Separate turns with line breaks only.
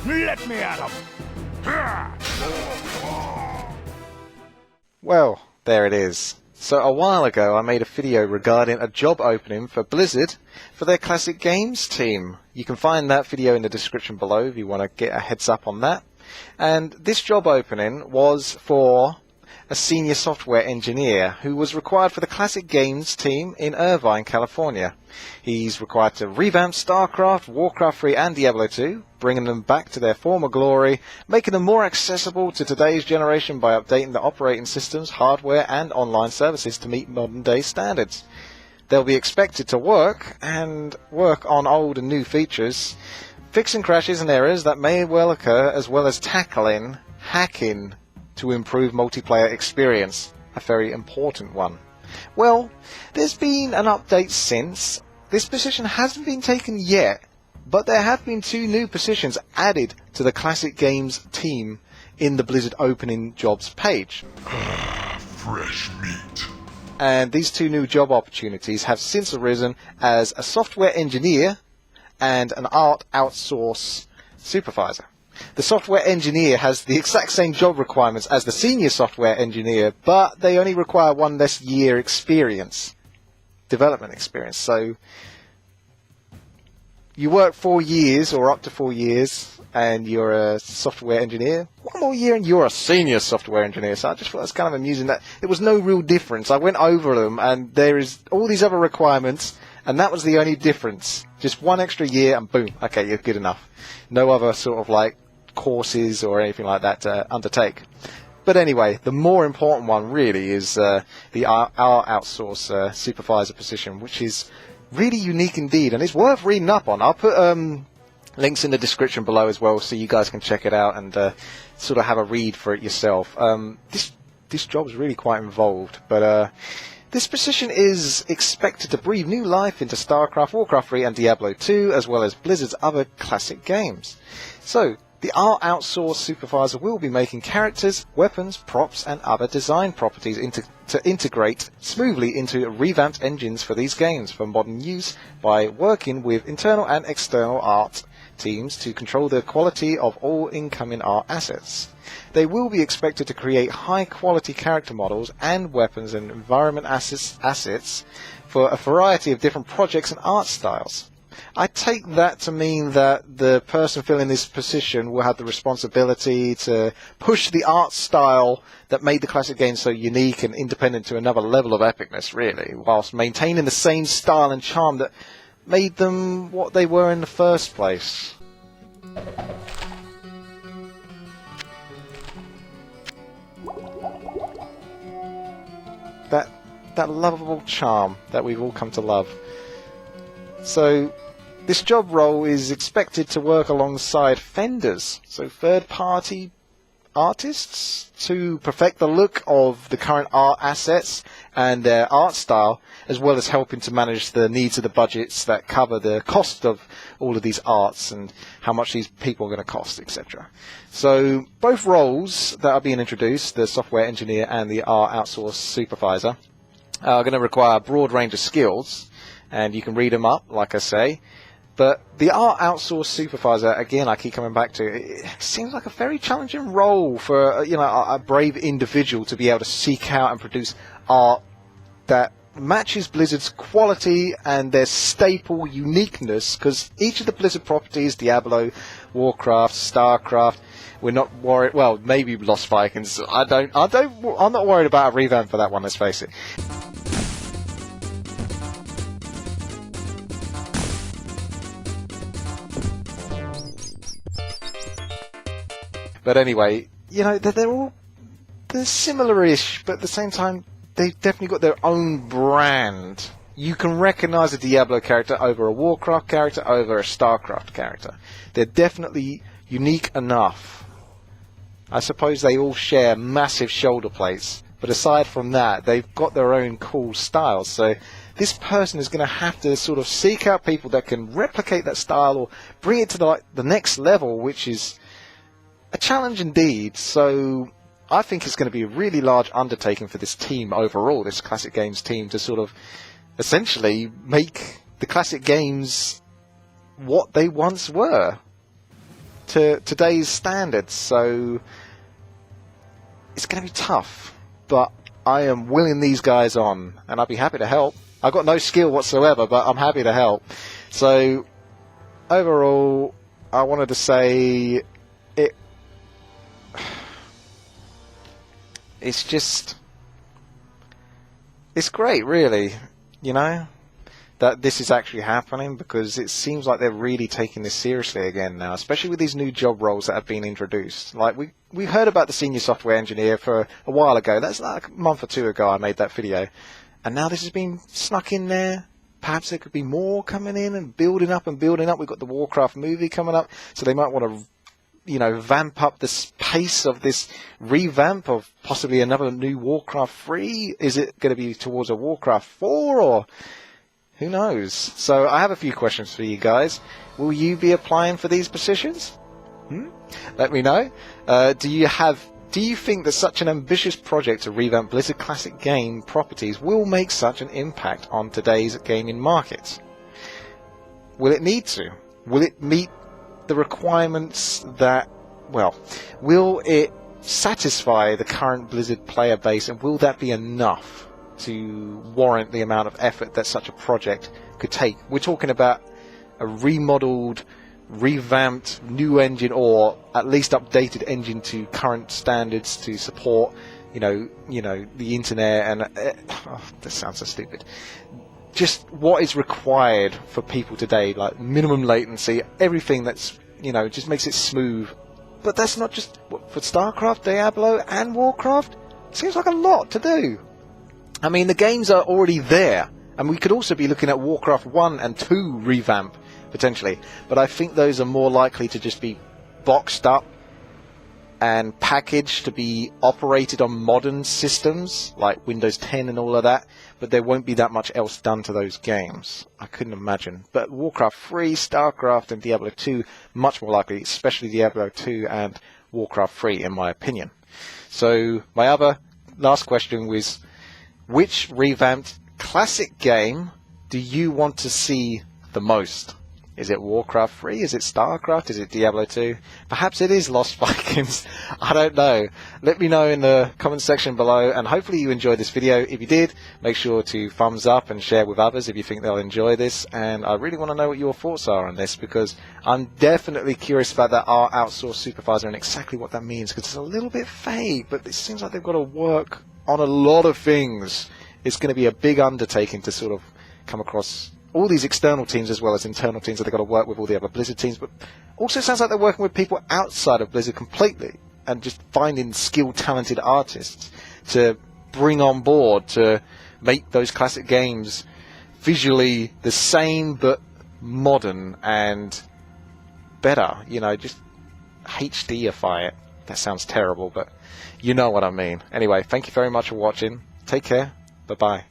Let me at him!
Well, there it is. So a while ago I made a video regarding a job opening for Blizzard for their classic games team. You can find that video in the description below if you want to get a heads up on that. And this job opening was for a senior software engineer who was required for the classic games team in Irvine, California. He's required to revamp StarCraft, Warcraft 3 and Diablo 2, bringing them back to their former glory, making them more accessible to today's generation by updating the operating systems, hardware and online services to meet modern day standards. They'll be expected to work on old and new features, fixing crashes and errors that may well occur, as well as tackling hacking to improve multiplayer experience, a very important one. Well, there's been an update since. This position hasn't been taken yet, but there have been 2 new positions added to the classic games team in the Blizzard opening jobs page.
Fresh meat.
And these 2 new job opportunities have since arisen as a software engineer and an art outsource supervisor. The software engineer has the exact same job requirements as the senior software engineer, but they only require 1 less year experience, development experience. So you work 4 years or up to 4 years and you're a software engineer. 1 more year and you're a senior software engineer. So I just thought it was kind of amusing that there was no real difference. I went over them and there is all these other requirements and that was the only difference. Just 1 extra year and boom, okay, you're good enough. No other sort of like courses or anything like that to undertake. But anyway, the more important one really is the our outsource supervisor position, which is really unique indeed, and it's worth reading up on. I'll put links in the description below as well, so you guys can check it out and sort of have a read for it yourself. This job is really quite involved, but this position is expected to breathe new life into StarCraft, Warcraft 3 and Diablo 2, as well as Blizzard's other classic games. So, the art outsource supervisor will be making characters, weapons, props and other design properties to integrate smoothly into revamped engines for these games for modern use by working with internal and external art teams to control the quality of all incoming art assets. They will be expected to create high quality character models and weapons and environment assets for a variety of different projects and art styles. I take that to mean that the person filling this position will have the responsibility to push the art style that made the classic game so unique and independent to another level of epicness, really, whilst maintaining the same style and charm that made them what they were in the first place. That lovable charm that we've all come to love. So this job role is expected to work alongside vendors, so third-party artists, to perfect the look of the current art assets and their art style, as well as helping to manage the needs of the budgets that cover the cost of all of these arts and how much these people are going to cost, etc. So both roles that are being introduced, the software engineer and the art outsource supervisor, are going to require a broad range of skills, and you can read them up, like I say. But the art outsource supervisor, again, I keep coming back to, it seems like a very challenging role for a brave individual to be able to seek out and produce art that matches Blizzard's quality and their staple uniqueness, because each of the Blizzard properties, Diablo, Warcraft, StarCraft, we're not worried. Well, maybe Lost Vikings. I'm not worried about a revamp for that one. Let's face it. But anyway, they're similar-ish, but at the same time, they've definitely got their own brand. You can recognize a Diablo character over a Warcraft character, over a StarCraft character. They're definitely unique enough. I suppose they all share massive shoulder plates, but aside from that, they've got their own cool styles. So this person is going to have to sort of seek out people that can replicate that style or bring it to the next level, which is a challenge indeed. So I think it's going to be a really large undertaking for this team overall, this classic games team, to sort of essentially make the classic games what they once were. to today's standards. So it's going to be tough, but I am willing these guys on, and I'd be happy to help. I've got no skill whatsoever, but I'm happy to help. So overall, I wanted to say it's great, really, you know, that this is actually happening, because it seems like they're really taking this seriously again now, especially with these new job roles that have been introduced. Like, we heard about the senior software engineer for a while ago. That's like a month or two ago I made that video. And now this has been snuck in there. Perhaps there could be more coming in and building up and building up. We've got the Warcraft movie coming up, so they might want to, you know, vamp up the pace of this revamp of possibly another new Warcraft 3. Is it going to be towards a Warcraft 4, or who knows? So I have a few questions for you guys. Will you be applying for these positions? Let me know. Do you think that such an ambitious project to revamp Blizzard classic game properties will make such an impact on today's gaming market? Will it need to? Will it meet the requirements that, well, will it satisfy the current Blizzard player base, and will that be enough to warrant the amount of effort that such a project could take? We're talking about a remodeled, revamped new engine, or at least updated engine to current standards to support, you know, the internet, and that sounds so stupid. Just what is required for people today, like minimum latency, everything that's, you know, just makes it smooth. But that's not just for StarCraft, Diablo, and Warcraft. Seems like a lot to do. I mean, the games are already there, and we could also be looking at Warcraft 1 and 2 revamp, potentially. But I think those are more likely to just be boxed up and packaged to be operated on modern systems, like Windows 10 and all of that, but there won't be that much else done to those games. I couldn't imagine. But Warcraft 3, StarCraft, and Diablo 2, much more likely, especially Diablo 2 and Warcraft 3, in my opinion. So my other last question was, which revamped classic game do you want to see the most? Is it Warcraft 3? Is it StarCraft? Is it Diablo 2? Perhaps it is Lost Vikings. I don't know. Let me know in the comment section below, and hopefully you enjoyed this video. If you did, make sure to thumbs up and share with others if you think they'll enjoy this. And I really want to know what your thoughts are on this, because I'm definitely curious about that outsourced supervisor and exactly what that means, because it's a little bit vague, but it seems like they've got to work on a lot of things. It's going to be a big undertaking to sort of come across all these external teams as well as internal teams that they've got to work with all the other Blizzard teams, but also it sounds like they're working with people outside of Blizzard completely and just finding skilled, talented artists to bring on board to make those classic games visually the same but modern and better, you know, just HDify it. That sounds terrible, but you know what I mean. Anyway, thank you very much for watching. Take care. Bye-bye.